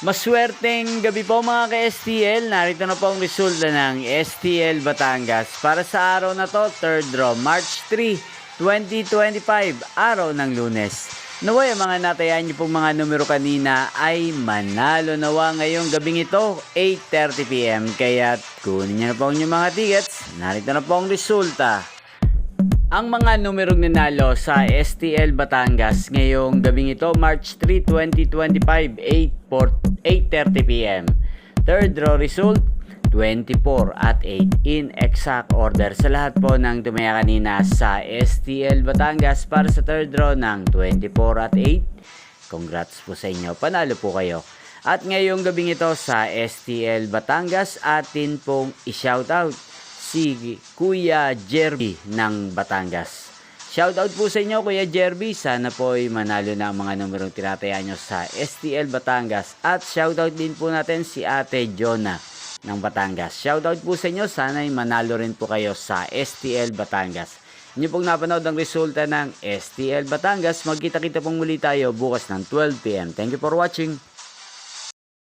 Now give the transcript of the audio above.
Maswerteng gabi po mga ka-STL. Narito na po ang resulta ng STL Batangas para sa araw na to, 3rd draw, March 3, 2025, araw ng Lunes. Naway ang mga natayaan niyo pong mga numero kanina ay manalo nawa ngayong gabing ito, 8:30 PM. Kaya kunin niyo na po ang inyong mga tickets. Narito na po ang resulta. Ang mga numerong nanalo sa STL Batangas ngayong gabing ito, March 3, 2025, 8:30 PM. Third draw result, 24 at 8 in exact order sa lahat po ng tumaya kanina sa STL Batangas para sa third draw ng 24 at 8. Congrats po sa inyo, panalo po kayo. At ngayong gabing ito sa STL Batangas, atin pong i-shoutout si Kuya Jerby ng Batangas. Shoutout po sa inyo Kuya Jerby, sana po ay manalo na ang mga numerong tinataya nyo sa STL Batangas. At shoutout din po natin si Ate Jonah ng Batangas. Shoutout po sa inyo, sana ay manalo rin po kayo sa STL Batangas. Inyo pong napanood ang resulta ng STL Batangas. Magkita-kita pong muli tayo bukas ng 12 PM. Thank you for watching.